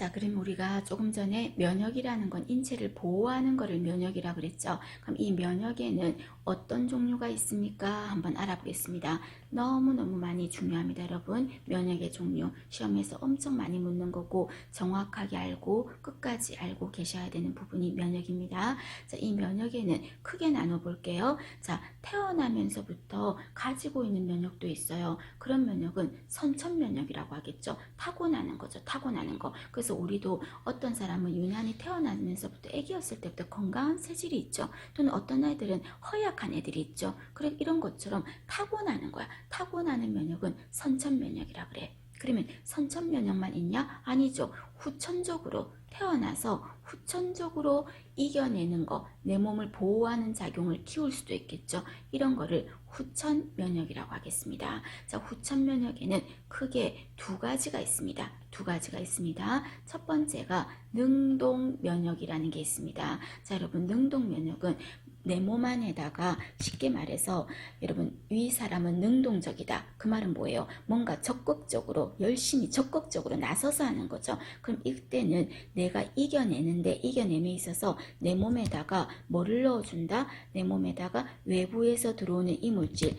자, 그럼 우리가 조금 전에 면역이라는 건 인체를 보호하는 거를 면역이라고 그랬죠. 그럼 이 면역에는 어떤 종류가 있습니까? 한번 알아보겠습니다. 너무너무 많이 중요합니다, 여러분. 면역의 종류. 시험에서 엄청 많이 묻는 거고 정확하게 알고 끝까지 알고 계셔야 되는 부분이 면역입니다. 자, 이 면역에는 크게 나눠 볼게요. 자, 태어나면서부터 가지고 있는 면역도 있어요. 그런 면역은 선천 면역이라고 하겠죠. 타고나는 거죠. 타고나는 거. 그래서 우리도 어떤 사람은 유난히 태어나면서부터 아기였을 때부터 건강한 체질이 있죠. 또는 어떤 아이들은 허약한 애들이 있죠. 그래, 이런 것처럼 타고나는 거야. 타고나는 면역은 선천 면역이라 그래. 그러면 선천 면역만 있냐? 아니죠. 후천적으로 태어나서 후천적으로 이겨내는 거, 내 몸을 보호하는 작용을 키울 수도 있겠죠. 이런 거를 후천 면역이라고 하겠습니다. 자, 후천 면역에는 크게 두 가지가 있습니다. 두 가지가 있습니다. 첫 번째가 능동 면역이라는 게 있습니다. 자, 여러분, 능동 면역은 내 몸 안에다가 쉽게 말해서 여러분, 이 사람은 능동적이다. 그 말은 뭐예요? 뭔가 적극적으로 열심히 적극적으로 나서서 하는 거죠. 그럼 이때는 내가 이겨내는데 이겨냄에 있어서 내 몸에다가 뭐를 넣어준다? 내 몸에다가 외부에서 들어오는 이물질,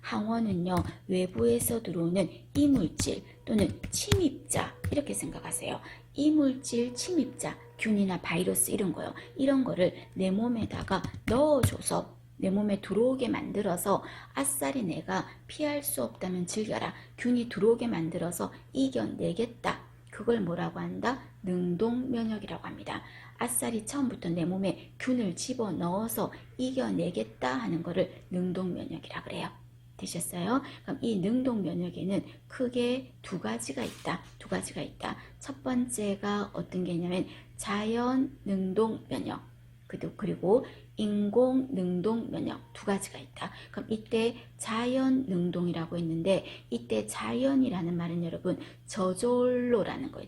항원은요, 외부에서 들어오는 이물질 또는 침입자, 이렇게 생각하세요. 이물질, 침입자, 균이나 바이러스 이런 거요. 이런 거를 내 몸에다가 넣어줘서 내 몸에 들어오게 만들어서 아싸리 내가 피할 수 없다면 즐겨라. 균이 들어오게 만들어서 이겨내겠다. 그걸 뭐라고 한다? 능동 면역이라고 합니다. 아싸리 처음부터 내 몸에 균을 집어넣어서 이겨내겠다 하는 거를 능동 면역이라 그래요. 되셨어요? 그럼 이 능동 면역에는 크게 두 가지가 있다. 두 가지가 있다. 첫 번째가 어떤 게냐면 자연 능동 면역, 그리고 인공 능동 면역 두 가지가 있다. 그럼 이때 자연 능동이라고 했는데 이때 자연이라는 말은 여러분 저절로라는 거예요.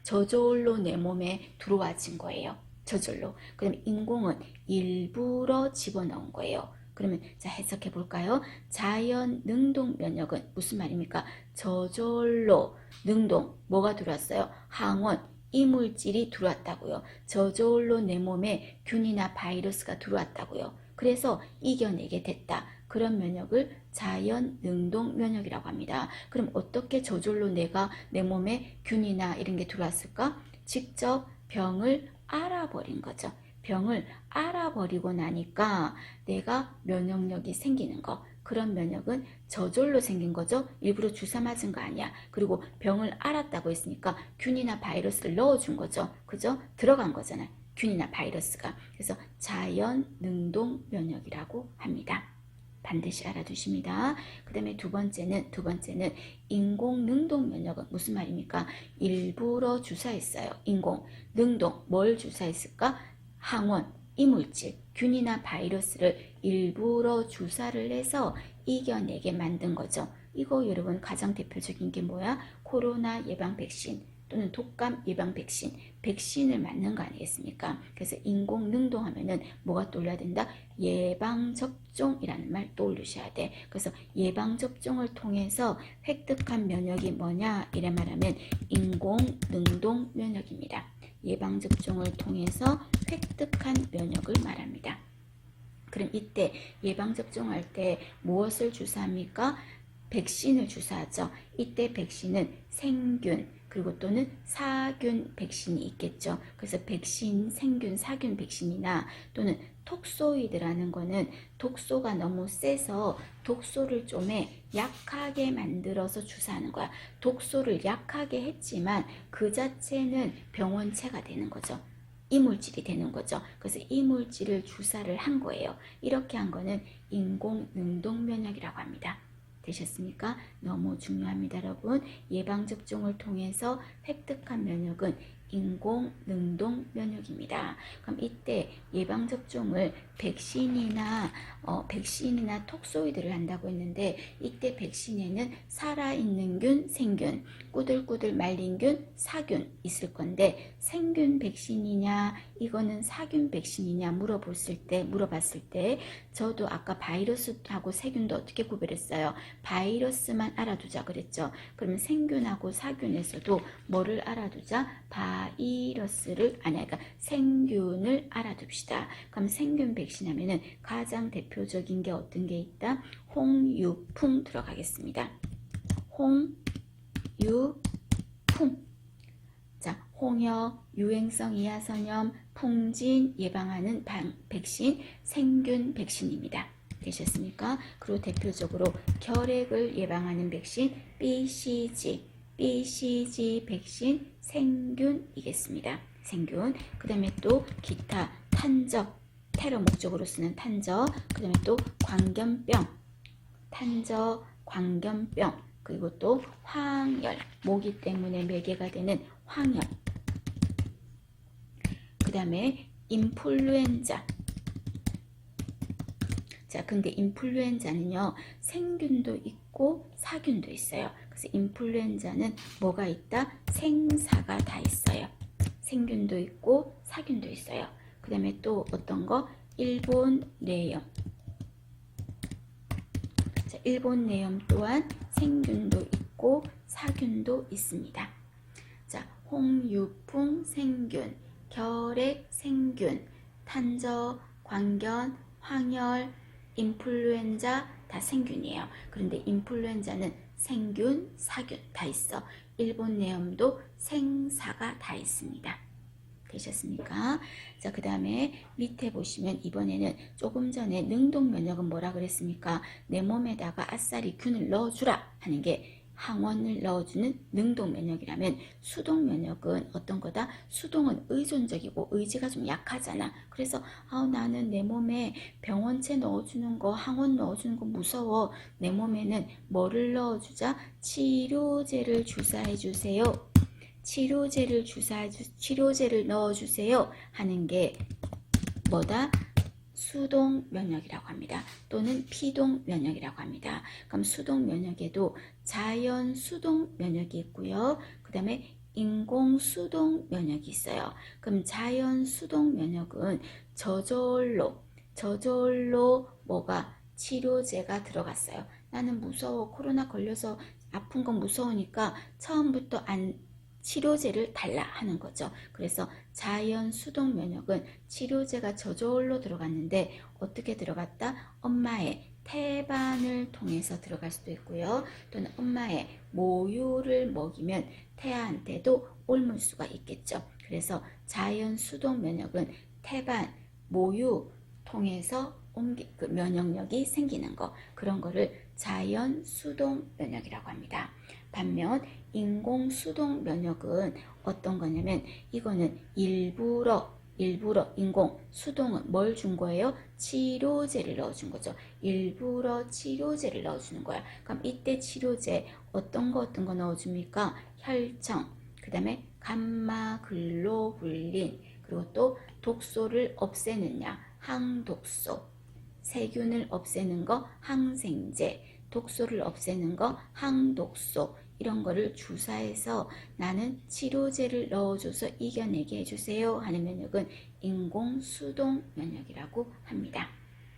저절로 내 몸에 들어와진 거예요. 저절로. 그럼 인공은 일부러 집어넣은 거예요. 그러면 자, 해석해 볼까요? 자연 능동 면역은 무슨 말입니까? 저절로 능동 뭐가 들어왔어요? 항원 이물질이 들어왔다고요. 저절로 내 몸에 균이나 바이러스가 들어왔다고요. 그래서 이겨내게 됐다. 그런 면역을 자연 능동 면역이라고 합니다. 그럼 어떻게 저절로 내가 내 몸에 균이나 이런 게 들어왔을까? 직접 병을 알아버린 거죠. 병을 알아버리고 나니까 내가 면역력이 생기는 거. 그런 면역은 저절로 생긴 거죠. 일부러 주사 맞은 거 아니야. 그리고 병을 알았다고 했으니까 균이나 바이러스를 넣어준 거죠. 그죠? 들어간 거잖아요. 균이나 바이러스가. 그래서 자연 능동 면역이라고 합니다. 반드시 알아두십니다. 그 다음에 두 번째는 인공 능동 면역은 무슨 말입니까? 일부러 주사했어요. 인공, 능동, 뭘 주사했을까? 항원, 이물질, 균이나 바이러스를 일부러 주사를 해서 이겨내게 만든 거죠. 이거 여러분 가장 대표적인 게 뭐야? 코로나 예방 백신 또는 독감 예방 백신을 맞는 거 아니겠습니까? 그래서 인공 능동하면은 뭐가 떠올려야 된다? 예방 접종이라는 말 떠올리셔야 돼. 그래서 예방 접종을 통해서 획득한 면역이 뭐냐? 이래 말하면 인공 능동 면역입니다. 예방접종을 통해서 획득한 면역을 말합니다. 그럼 이때 예방접종할 때 무엇을 주사합니까? 백신을 주사하죠. 이때 백신은 생균 그리고 또는 사균 백신이 있겠죠. 그래서 백신, 생균, 사균 백신이나 또는 톡소이드라는 거는 독소가 너무 세서 독소를 좀 약하게 만들어서 주사하는 거야. 독소를 약하게 했지만 그 자체는 병원체가 되는 거죠. 이물질이 되는 거죠. 그래서 이물질을 주사를 한 거예요. 이렇게 한 거는 인공 능동 면역이라고 합니다. 되셨습니까? 너무 중요합니다, 여러분. 예방접종을 통해서 획득한 면역은 인공 능동 면역입니다. 그럼 이때 예방 접종을 백신이나 톡소이드를 한다고 했는데, 이때 백신에는 살아있는 균, 생균, 꾸들꾸들 말린 균, 사균 있을 건데, 생균 백신이냐 이거는 사균 백신이냐 물어봤을 때 저도 아까 바이러스하고 세균도 어떻게 구별했어요? 바이러스만 알아두자 그랬죠. 그러면 생균하고 사균에서도 뭐를 알아두자? 그러니까 생균을 알아둡시다. 그럼 생균 백신 하면은 가장 대표적인 게 어떤 게 있다? 홍유풍 들어가겠습니다. 홍유풍. 자, 홍역, 유행성 이하선염, 풍진 예방하는 백신, 생균 백신입니다. 되셨습니까? 그리고 대표적으로 결핵을 예방하는 백신, BCG 백신 생균이겠습니다. 생균. 그 다음에 또 기타 탄저, 테러 목적으로 쓰는 탄저, 그 다음에 또 광견병, 탄저, 광견병, 그리고 또 황열, 모기 때문에 매개가 되는 황열, 그 다음에 인플루엔자. 자, 근데 인플루엔자는요, 생균도 있고 사균도 있어요. 그래서 인플루엔자는 뭐가 있다? 생사가 다 있어요. 생균도 있고 사균도 있어요. 그 다음에 또 어떤 거? 일본 뇌염. 자, 일본 뇌염 또한 생균도 있고 사균도 있습니다. 자, 홍유풍 생균, 결핵 생균, 탄저, 광견, 황열, 인플루엔자 다 생균이에요. 그런데 인플루엔자는 생균, 사균 다 있어. 일본 뇌염도 생사가 다 있습니다. 되셨습니까? 자, 그 다음에 밑에 보시면 이번에는 조금 전에 능동 면역은 뭐라 그랬습니까? 내 몸에다가 아싸리 균을 넣어주라 하는 게 항원을 넣어주는 능동 면역이라면, 수동 면역은 어떤 거다? 수동은 의존적이고 의지가 좀 약하잖아. 그래서 나는 내 몸에 병원체 넣어주는 거, 항원 넣어주는 거 무서워. 내 몸에는 뭐를 넣어주자? 치료제를 주사해 주세요. 치료제를 넣어주세요 하는 게 뭐다? 수동 면역이라고 합니다. 또는 피동 면역이라고 합니다. 그럼 수동 면역에도 자연 수동 면역이 있고요. 그 다음에 인공 수동 면역이 있어요. 그럼 자연 수동 면역은 저절로 뭐가 치료제가 들어갔어요. 나는 무서워. 코로나 걸려서 아픈 건 무서우니까 처음부터 치료제를 달라 하는 거죠. 그래서 자연 수동 면역은 치료제가 저절로 들어갔는데 어떻게 들어갔다? 엄마의 태반을 통해서 들어갈 수도 있고요. 또는 엄마의 모유를 먹이면 태아한테도 옮을 수가 있겠죠. 그래서 자연 수동 면역은 태반, 모유 통해서 면역력이 생기는 거, 그런 거를 자연 수동 면역이라고 합니다. 반면 인공 수동 면역은 어떤 거냐면, 이거는 일부러 인공 수동은 뭘 준 거예요? 치료제를 넣어준 거죠. 일부러 치료제를 넣어주는 거야. 그럼 이때 치료제 어떤 거 넣어줍니까? 혈청, 그 다음에 감마글로불린, 그리고 또 독소를 없애는 약, 항독소, 세균을 없애는 거 항생제, 독소를 없애는 거 항독소, 이런 거를 주사해서 나는 치료제를 넣어줘서 이겨내게 해주세요 하는 면역은 인공 수동 면역이라고 합니다.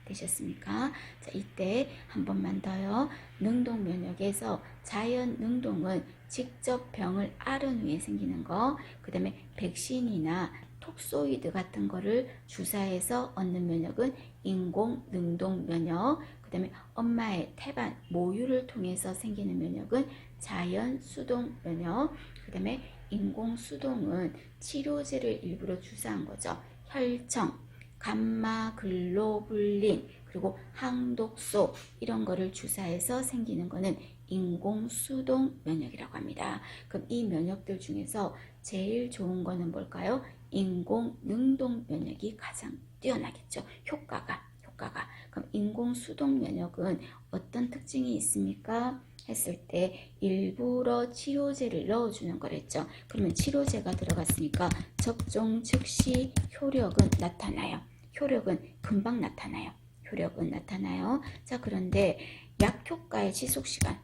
되셨습니까? 자, 이때 한 번만 더요. 능동 면역에서 자연 능동은 직접 병을 앓은 후에 생기는 거, 그 다음에 백신이나 톡소이드 같은 거를 주사해서 얻는 면역은 인공 능동 면역, 그 다음에 엄마의 태반, 모유를 통해서 생기는 면역은 자연 수동 면역, 그 다음에 인공 수동은 치료제를 일부러 주사한 거죠. 혈청, 감마글로불린, 그리고 항독소, 이런 거를 주사해서 생기는 거는 인공 수동 면역이라고 합니다. 그럼 이 면역들 중에서 제일 좋은 거는 뭘까요? 인공 능동 면역이 가장 뛰어나겠죠. 효과가 효과가. 그럼 인공수동 면역은 어떤 특징이 있습니까? 했을 때 일부러 치료제를 넣어주는 거랬죠. 그러면 치료제가 들어갔으니까 접종 즉시 효력은 나타나요. 효력은 금방 나타나요. 효력은 나타나요. 자, 그런데 약효과의 지속시간,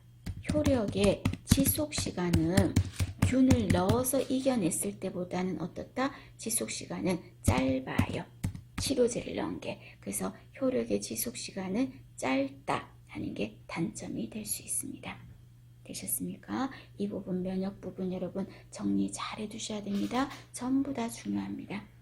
효력의 지속시간은 균을 넣어서 이겨냈을 때보다는 어떻다? 지속시간은 짧아요. 치료제를 넣은 게. 그래서 효력의 지속시간은 짧다 하는 게 단점이 될 수 있습니다. 되셨습니까? 이 부분, 면역 부분 여러분 정리 잘 해두셔야 됩니다. 전부 다 중요합니다.